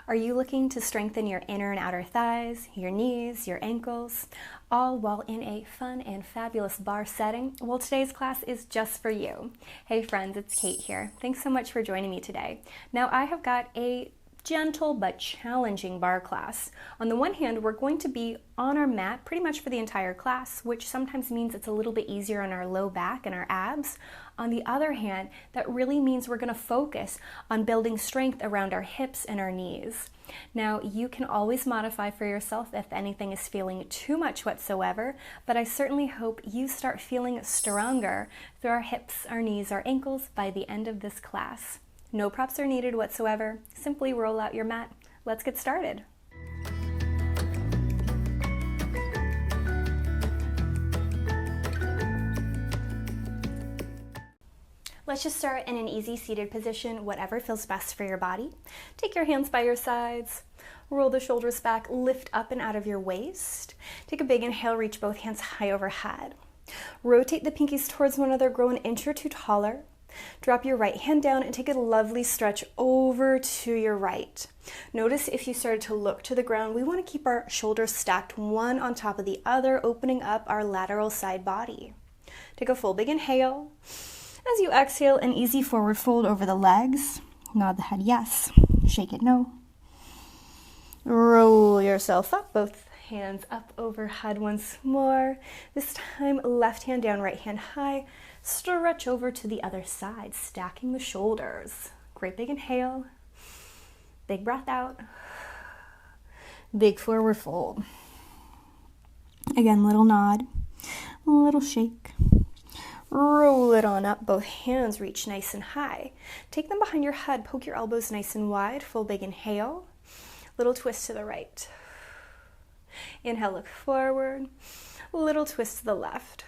Are you looking to strengthen your inner and outer thighs, your knees, your ankles, all while in a fun and fabulous barre setting? Well, today's class is just for you. Hey friends, it's Kate here. Thanks so much for joining me today. Now, I have got a gentle but challenging barre class. On the one hand, we're going to be on our mat pretty much for the entire class, which sometimes means it's a little bit easier on our low back and our abs. On the other hand, that really means we're going to focus on building strength around our hips and our knees. Now, you can always modify for yourself if anything is feeling too much whatsoever, but I certainly hope you start feeling stronger through our hips, our knees, our ankles by the end of this class. No props are needed whatsoever. Simply roll out your mat. Let's get started. Let's just start in an easy seated position, whatever feels best for your body. Take your hands by your sides, roll the shoulders back, lift up and out of your waist. Take a big inhale, reach both hands high overhead. Rotate the pinkies towards one another, grow an inch or two taller. Drop your right hand down and take a lovely stretch over to your right. Notice if you started to look to the ground, we want to keep our shoulders stacked one on top of the other, opening up our lateral side body. Take a full big inhale. As you exhale, an easy forward fold over the legs. Nod the head yes, shake it no. Roll yourself up, both hands up overhead once more. This time, left hand down, right hand high. Stretch over to the other side, stacking the shoulders. Great big inhale. Big breath out. Big forward fold. Again, little nod, little shake. Roll it on up, both hands reach nice and high. Take them behind your head, poke your elbows nice and wide. Full big inhale. Little twist to the right. Inhale, look forward. Little twist to the left.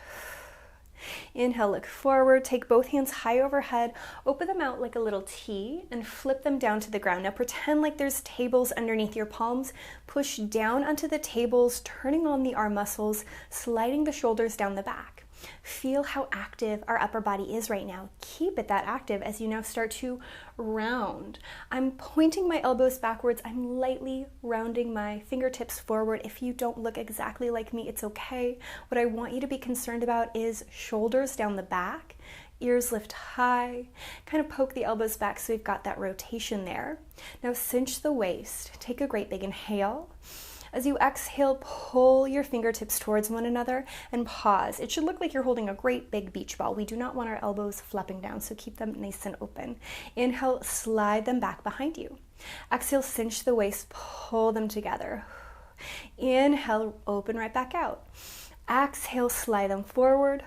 Inhale, look forward, take both hands high overhead, open them out like a little T and flip them down to the ground. Now pretend like there's tables underneath your palms. Push down onto the tables, turning on the arm muscles, sliding the shoulders down the back. Feel how active our upper body is right now. Keep it that active as you now start to round. I'm pointing my elbows backwards. I'm lightly rounding my fingertips forward. If you don't look exactly like me, it's okay. What I want you to be concerned about is shoulders down the back, ears lift high, kind of poke the elbows back so we've got that rotation there. Now cinch the waist. Take a great big inhale. As you exhale, pull your fingertips towards one another and pause. It should look like you're holding a great big beach ball. We do not want our elbows flapping down, so keep them nice and open. Inhale, slide them back behind you. Exhale, cinch the waist, pull them together. Inhale, open right back out. Exhale, slide them forward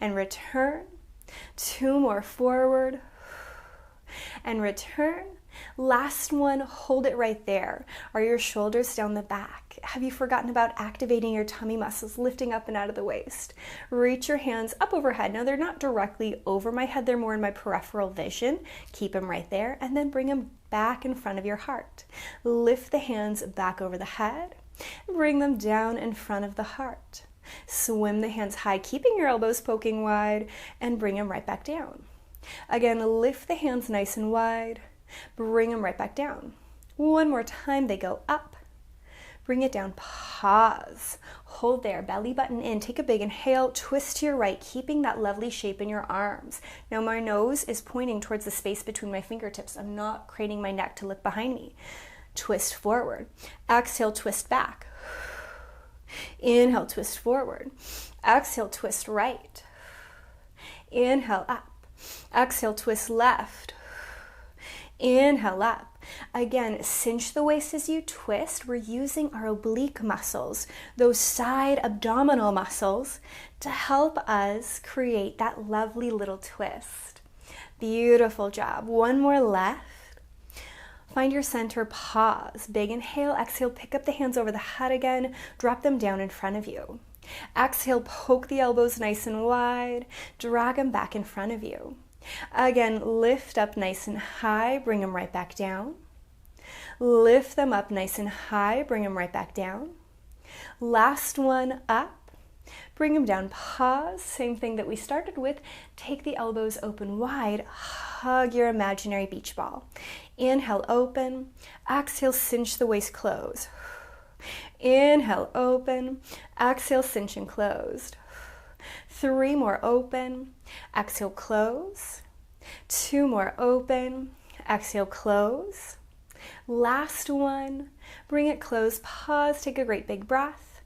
and return. Two more forward and return. Last one, hold it right there. Are your shoulders down the back? Have you forgotten about activating your tummy muscles, lifting up and out of the waist? Reach your hands up overhead. Now they're not directly over my head, they're more in my peripheral vision. Keep them right there and then bring them back in front of your heart. Lift the hands back over the head. Bring them down in front of the heart. Swim the hands high, keeping your elbows poking wide, and bring them right back down. Again, lift the hands nice and wide. Bring them right back down. One more time, they go up. Bring it down, pause. Hold there, belly button in. Take a big inhale, twist to your right, keeping that lovely shape in your arms. Now my nose is pointing towards the space between my fingertips. I'm not craning my neck to look behind me. Twist forward. Exhale, twist back. Inhale, twist forward. Exhale, twist right. Inhale, up. Exhale, twist left. Inhale up. Again, cinch the waist as you twist. We're using our oblique muscles, those side abdominal muscles, to help us create that lovely little twist. Beautiful job. One more left. Find your center, pause. Big inhale, exhale, pick up the hands over the head again, drop them down in front of you. Exhale, poke the elbows nice and wide, drag them back in front of you. Again, lift up nice and high, bring them right back down. Lift them up nice and high, bring them right back down. Last one, up. Bring them down, pause, same thing that we started with. Take the elbows open wide, hug your imaginary beach ball. Inhale, open. Exhale, cinch the waist closed. Inhale, open. Exhale, cinch and closed. 3 more, open. Exhale, close. 2 more, open. Exhale, close. Last one. Bring it close. Pause. Take a great big breath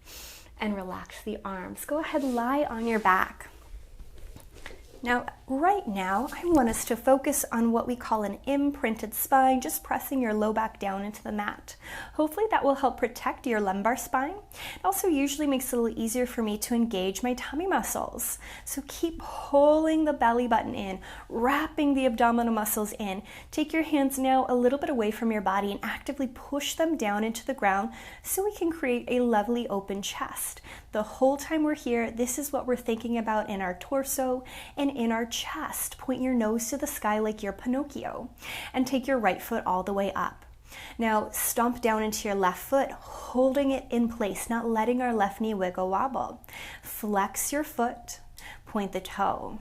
and relax the arms. Go ahead, lie on your back. Now, right now, I want us to focus on what we call an imprinted spine, just pressing your low back down into the mat. Hopefully that will help protect your lumbar spine. It also usually makes it a little easier for me to engage my tummy muscles. So keep pulling the belly button in, wrapping the abdominal muscles in. Take your hands now a little bit away from your body and actively push them down into the ground so we can create a lovely open chest. The whole time we're here, this is what we're thinking about in our torso and in our chest. Point your nose to the sky like you're Pinocchio and take your right foot all the way up. Now stomp down into your left foot, holding it in place, not letting our left knee wiggle wobble. Flex your foot, point the toe.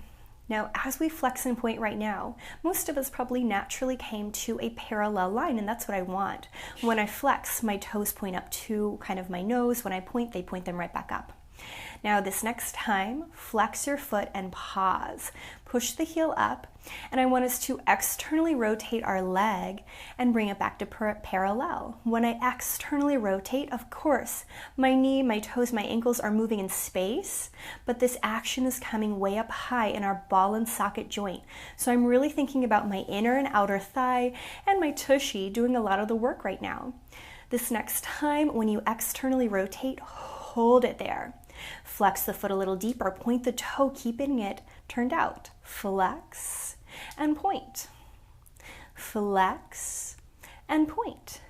Now, as we flex and point right now, most of us probably naturally came to a parallel line, and that's what I want. When I flex, my toes point up to kind of my nose. When I point, they point them right back up. Now, this next time, flex your foot and pause. Push the heel up, and I want us to externally rotate our leg and bring it back to parallel. When I externally rotate, of course, my knee, my toes, my ankles are moving in space, but this action is coming way up high in our ball and socket joint. So I'm really thinking about my inner and outer thigh and my tushy doing a lot of the work right now. This next time, when you externally rotate, hold it there. Flex the foot a little deeper, point the toe, keeping it turned out. Flex and point. Flex and point.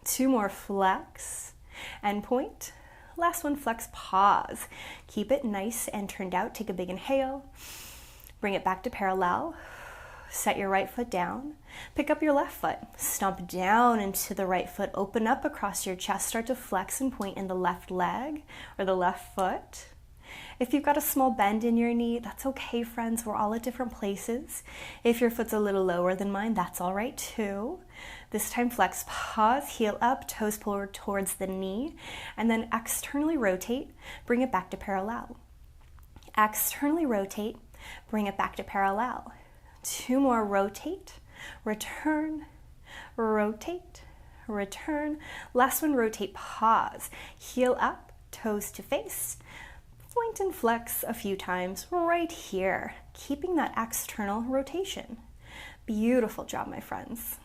2 more, flex and point. Last one, flex, pause. Keep it nice and turned out. Take a big inhale. Bring it back to parallel. Set your right foot down. Pick up your left foot. Stomp down into the right foot. Open up across your chest. Start to flex and point in the left leg or the left foot. If you've got a small bend in your knee, that's okay, friends. We're all at different places. If your foot's a little lower than mine, that's all right too. This time, flex, pause, heel up, toes pull towards the knee, and then externally rotate, bring it back to parallel. Externally rotate, bring it back to parallel. 2 more, rotate, return, rotate, return. Last one, rotate, pause, heel up, toes to face, point and flex a few times right here, keeping that external rotation. Beautiful job, my friends.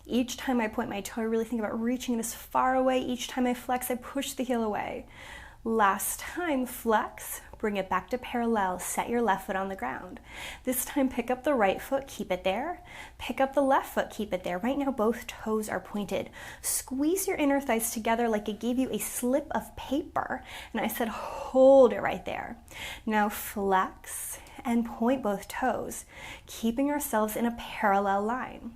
Each time I point my toe, I really think about reaching it as far away. Each time I flex, I push the heel away. Last time, flex, bring it back to parallel, set your left foot on the ground. This time, pick up the right foot, keep it there. Pick up the left foot, keep it there. Right now, both toes are pointed. Squeeze your inner thighs together like it gave you a slip of paper. And I said, hold it right there. Now flex and point both toes, keeping ourselves in a parallel line.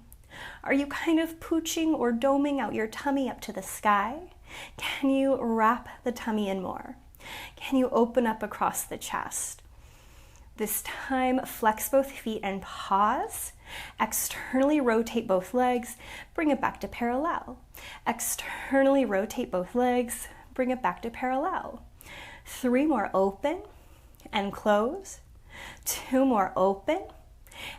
Are you kind of pooching or doming out your tummy up to the sky? Can you wrap the tummy in more? Can you open up across the chest? This time, flex both feet and pause. Externally rotate both legs, bring it back to parallel. Externally rotate both legs, bring it back to parallel. 3 more, open and close. 2 more, open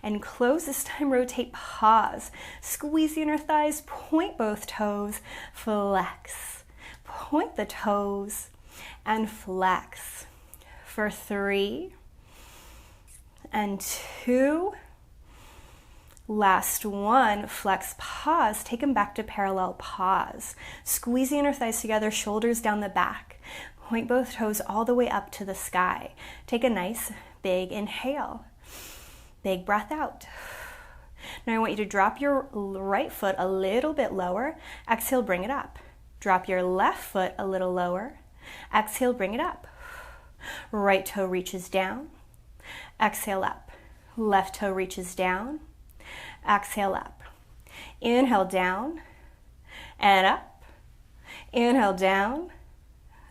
and close. This time, rotate, pause. Squeeze the inner thighs, point both toes, flex. Point the toes and flex for 3 and 2. Last one, flex, pause. Take them back to parallel, pause. Squeeze the inner thighs together, shoulders down the back. Point both toes all the way up to the sky. Take a nice big inhale. Big breath out. Now I want you to drop your right foot a little bit lower. Exhale, bring it up. Drop your left foot a little lower. Exhale, bring it up. Right toe reaches down. Exhale, up. Left toe reaches down. Exhale, up. Inhale, down and up. Inhale, down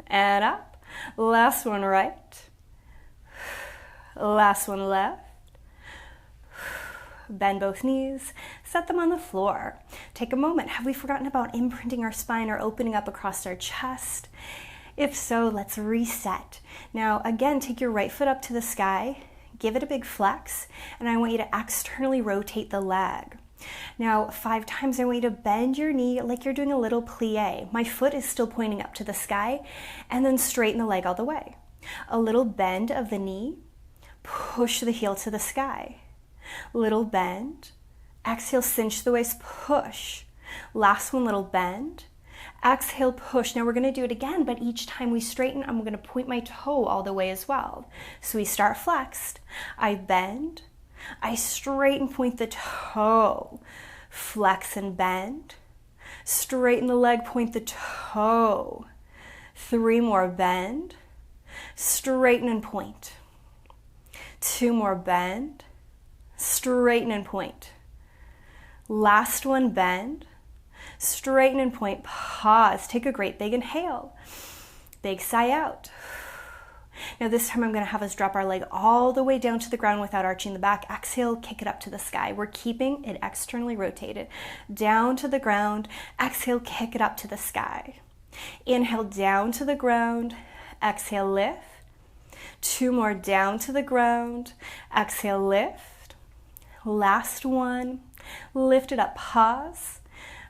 and up. Last one, right. Last one, left. Bend both knees. set them on the floor. Take a moment. Have we forgotten about imprinting our spine or opening up across our chest? If so, let's reset. Now, again, take your right foot up to the sky, give it a big flex, and I want you to externally rotate the leg. Now, 5 times I want you to bend your knee like you're doing a little plie. My foot is still pointing up to the sky, and then straighten the leg all the way. A little bend of the knee, push the heel to the sky. Little bend, exhale, cinch the waist, push. Last one, little bend. Exhale, push. Now we're going to do it again, but each time we straighten, I'm going to point my toe all the way as well. So we start flexed. I bend. I straighten, point the toe. Flex and bend. Straighten the leg, point the toe. 3 more, bend. Straighten and point. 2 more, bend. Straighten and point. Last one, bend. Straighten and point, pause. Take a great big inhale. Big sigh out. Now this time I'm going to have us drop our leg all the way down to the ground without arching the back. Exhale, kick it up to the sky. We're keeping it externally rotated. Down to the ground. Exhale, kick it up to the sky. Inhale, down to the ground. Exhale, lift. 2 more, down to the ground. Exhale, lift. Last one. Lift it up, pause.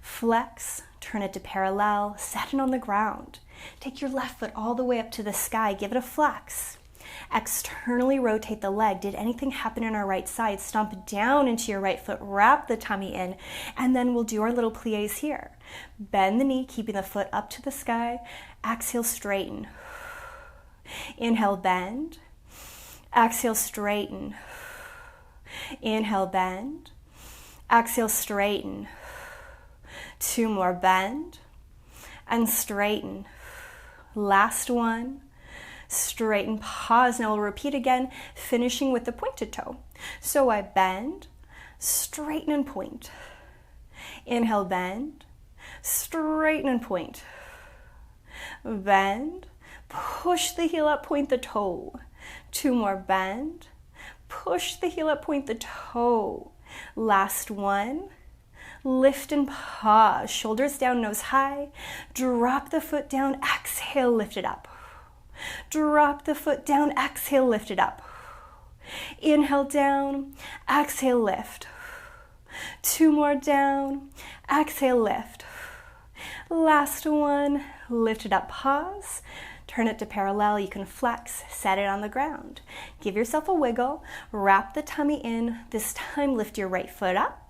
Flex, turn it to parallel, set it on the ground. Take your left foot all the way up to the sky, give it a flex. Externally rotate the leg. Did anything happen in our right side? Stomp down into your right foot, wrap the tummy in, and then we'll do our little plies here. Bend the knee, keeping the foot up to the sky. Exhale, straighten. Inhale, bend. Exhale, straighten. Inhale, bend. Exhale, straighten. 2 more, bend and straighten. Last one, straighten, pause. Now we'll repeat again, finishing with the pointed toe. So I bend, straighten and point. Inhale, bend, straighten and point. Bend, push the heel up, point the toe. 2 more, bend, push the heel up, point the toe. Last one. Lift and pause, shoulders down, nose high. Drop the foot down, exhale, lift it up. Drop the foot down, exhale, lift it up. Inhale down, exhale, lift. 2 more down, exhale, lift. Last one, lift it up, pause. Turn it to parallel, you can flex, set it on the ground. Give yourself a wiggle, wrap the tummy in. This time, lift your right foot up.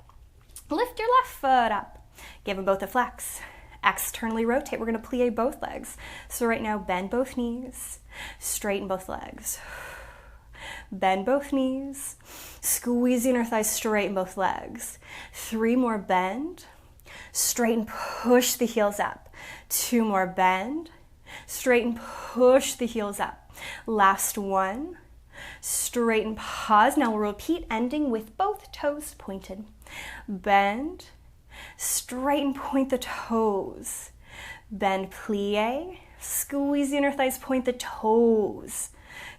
Lift your left foot up. Give them both a flex. Externally rotate. We're going to plie both legs. So right now, bend both knees. Straighten both legs. Bend both knees. Squeeze the inner thighs, straighten both legs. 3 more, bend. Straighten, push the heels up. 2 more, bend. Straighten, push the heels up. Last one. Straighten, pause. Now we'll repeat, ending with both toes pointed. Bend, straighten, point the toes. Bend, plie, squeeze the inner thighs, point the toes.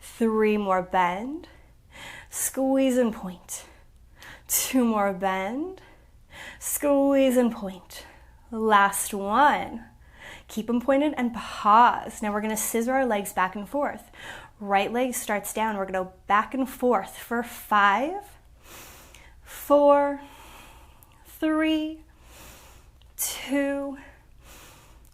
3 more, bend, squeeze and point. 2 more, bend, squeeze and point. Last one. Keep them pointed and pause. Now we're going to scissor our legs back and forth. Right leg starts down. We're going to go back and forth for 5, 4, 3, 2,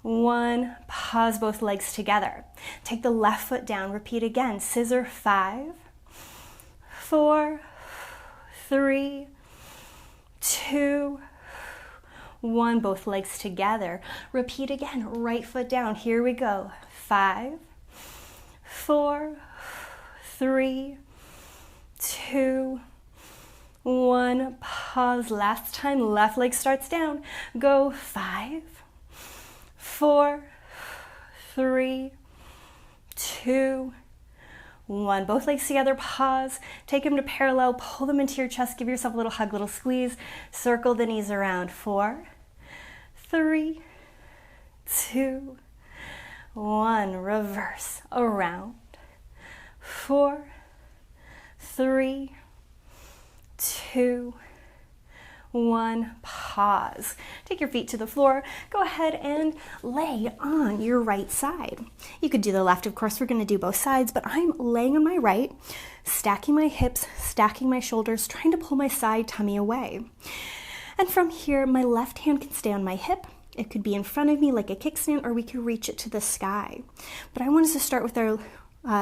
1. Pause both legs together. Take the left foot down. Repeat again. Scissor 5, 4, 3, 2, 1. Both legs together. Repeat again. Right foot down. Here we go. 5, 4, 3, 2, 1. Pause. Last time. Left leg starts down. Go. 5, 4, 3, 2, 1. Both legs together. Pause. Take them to parallel. Pull them into your chest. Give yourself a little hug, little squeeze. Circle the knees around. 4, 3, 2, 1. Reverse. Around. 4, 3, 2, 1, pause. Take your feet to the floor. Go ahead and lay on your right side. You could do the left, of course. We're going to do both sides, but I'm laying on my right, stacking my hips, stacking my shoulders, trying to pull my side tummy away. And from here, my left hand can stay on my hip. It could be in front of me like a kickstand, or we could reach it to the sky. But I want us to start with our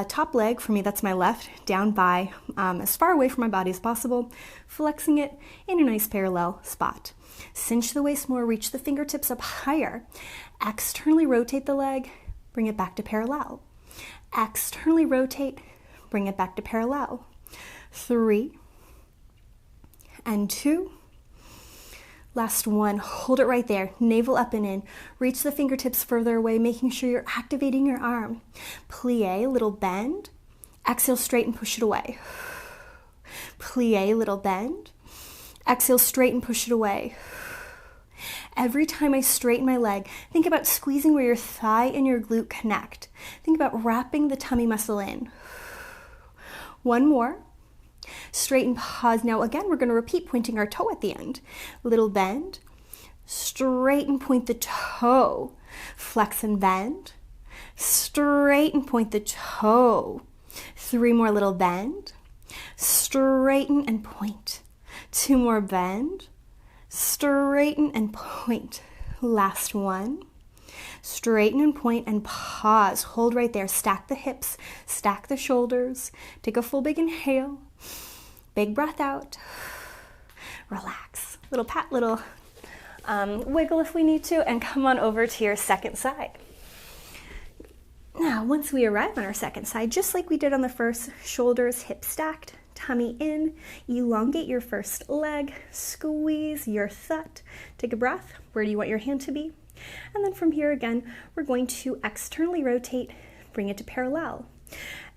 top leg. For me, that's my left, down by as far away from my body as possible, flexing it in a nice parallel spot. Cinch the waist more, reach the fingertips up higher. Externally rotate the leg, bring it back to parallel. Externally rotate, bring it back to parallel. 3 and 2. Last 1, hold it right there, navel up and in. Reach the fingertips further away, making sure you're activating your arm. Plie, little bend. Exhale, straight and push it away. Plie, little bend. Exhale, straight and push it away. Every time I straighten my leg, think about squeezing where your thigh and your glute connect. Think about wrapping the tummy muscle in. 1 more. Straighten, pause. Now again, we're going to repeat, pointing our toe at the end. Little bend, straighten, point the toe. Flex and bend, straighten, point the toe. 3 more, little bend, straighten and point. 2 more, bend, straighten and point. Last 1. Straighten and point and pause. Hold right there. Stack the hips, stack the shoulders. Take a full big inhale. Big breath out. Relax. Little pat, little wiggle if we need to, and come on over to your second side. Now, once we arrive on our second side, just like we did on the first, shoulders, hips stacked, tummy in, elongate your first leg, squeeze your thud. Take a breath. Where do you want your hand to be? And then from here again, we're going to externally rotate, bring it to parallel.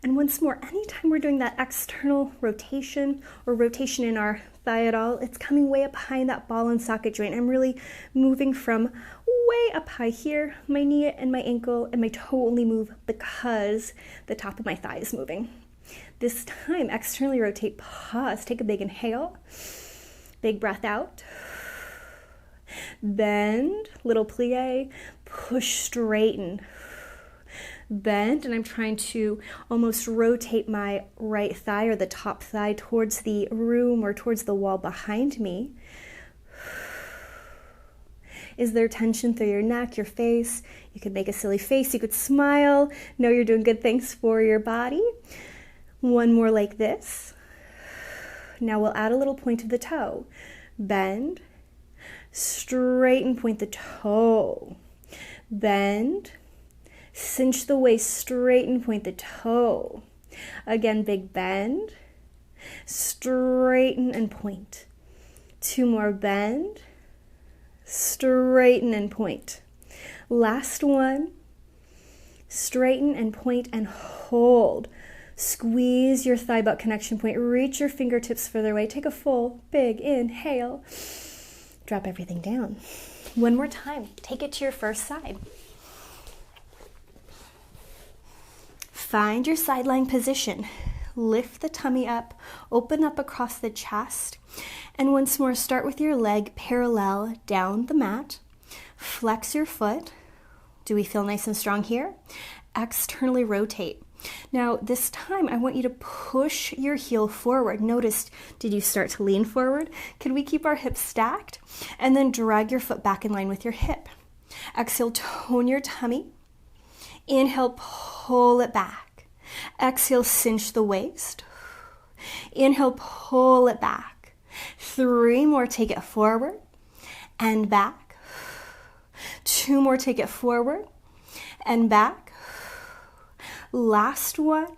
And once more, anytime we're doing that external rotation or rotation in our thigh at all, it's coming way up behind that ball and socket joint. I'm really moving from way up high here. My knee and my ankle and my toe only move because the top of my thigh is moving. This time, externally rotate, pause, take a big inhale, big breath out. Bend, little plie, push, straighten. Bend, and I'm trying to almost rotate my right thigh or the top thigh towards the room or towards the wall behind me. Is there tension through your neck, your face? You could make a silly face, you could smile. Know you're doing good things for your body. 1 more like this. Now we'll add a little point of the toe. Bend, straighten, point the toe. Bend, cinch the waist, straighten, point the toe. Again, big bend, straighten and point. 2 more, bend, straighten and point. Last 1, straighten and point and hold. Squeeze your thigh butt connection point. Reach your fingertips further away. Take a full, big inhale. Drop everything down. 1 more time. Take it to your first side. Find your side lying position. Lift the tummy up, open up across the chest, and once more, start with your leg parallel down the mat. Flex your foot. Do we feel nice and strong here? Externally rotate. Now, this time, I want you to push your heel forward. Notice, did you start to lean forward? Can we keep our hips stacked? And then drag your foot back in line with your hip. Exhale, tone your tummy. Inhale, pull it back. Exhale, cinch the waist. Inhale, pull it back. 3 more, take it forward and back. 2 more, take it forward and back. Last 1.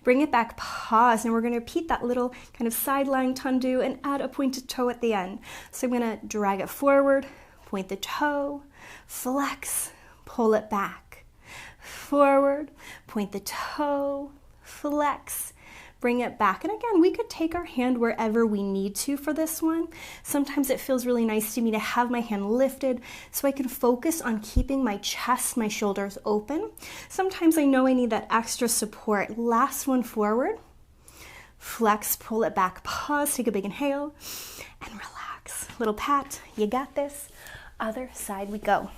Bring it back, pause. Now we're going to repeat that little kind of side lying tundu and add a pointed toe at the end. So I'm going to drag it forward, point the toe, flex, pull it back. Forward, point the toe, flex, bring it back. And again, we could take our hand wherever we need to for this one. Sometimes it feels really nice to me to have my hand lifted so I can focus on keeping my chest, my shoulders open. Sometimes I know I need that extra support. Last one, forward, flex, pull it back, pause, take a big inhale, and relax. relax. Little pat, you got this. Other side we go.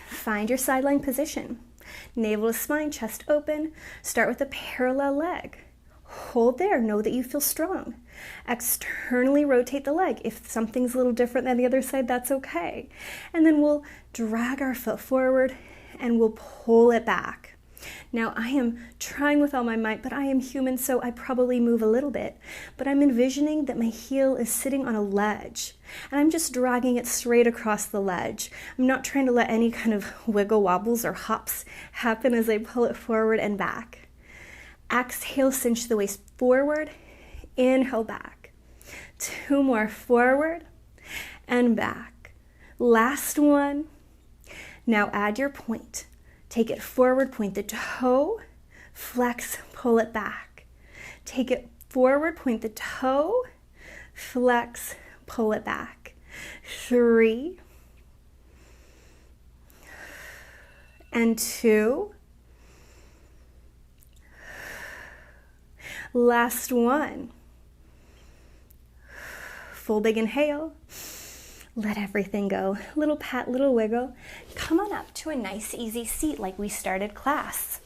Find your sideline position. Navel to spine, chest open. Start with a parallel leg. Hold there, know that you feel strong. Externally rotate the leg. If something's a little different than the other side, that's okay. And then we'll drag our foot forward and we'll pull it back. Now I am trying with all my might, but I am human, so I probably move a little bit. But I'm envisioning that my heel is sitting on a ledge, and I'm just dragging it straight across the ledge. I'm not trying to let any kind of wiggle wobbles or hops happen as I pull it forward and back. Exhale, cinch the waist forward. Inhale, back. 2 more, forward and back. Last one. Now add your point. Take it forward, point the toe, flex, pull it back. Take it forward, point the toe, flex, pull it back. 3 and 2. Last one. Full big inhale. Let everything go. Little pat, little wiggle. Come on up to a nice easy seat like we started class.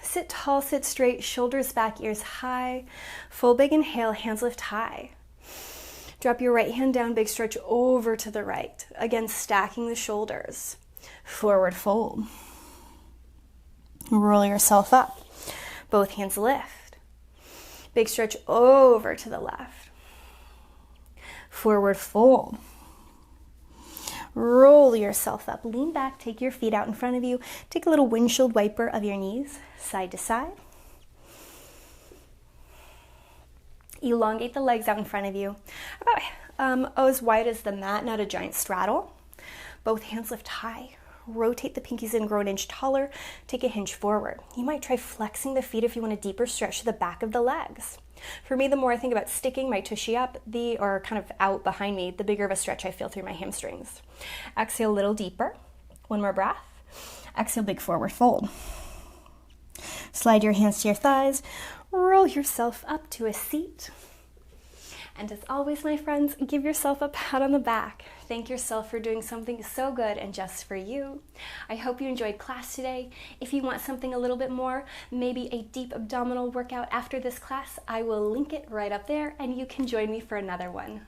Sit tall, sit straight, shoulders back, ears high. Full big inhale, hands lift high. Drop your right hand down, big stretch over to the right. Again, stacking the shoulders. Forward fold. Roll yourself up. Both hands lift. Big stretch over to the left. Forward fold. Roll yourself up. Lean back, take your feet out in front of you. Take a little windshield wiper of your knees, side to side. Elongate the legs out in front of you. About as wide as the mat, not a giant straddle. Both hands lift high. Rotate the pinkies in, grow an inch taller. Take a hinge forward. You might try flexing the feet if you want a deeper stretch to the back of the legs. For me, the more I think about sticking my tushy up, or kind of out behind me, the bigger of a stretch I feel through my hamstrings. Exhale a little deeper. 1 more breath. Exhale, big forward fold. Slide your hands to your thighs. Roll yourself up to a seat. And as always, my friends, give yourself a pat on the back. Thank yourself for doing something so good and just for you. I hope you enjoyed class today. If you want something a little bit more, maybe a deep abdominal workout after this class, I will link it right up there and you can join me for another one.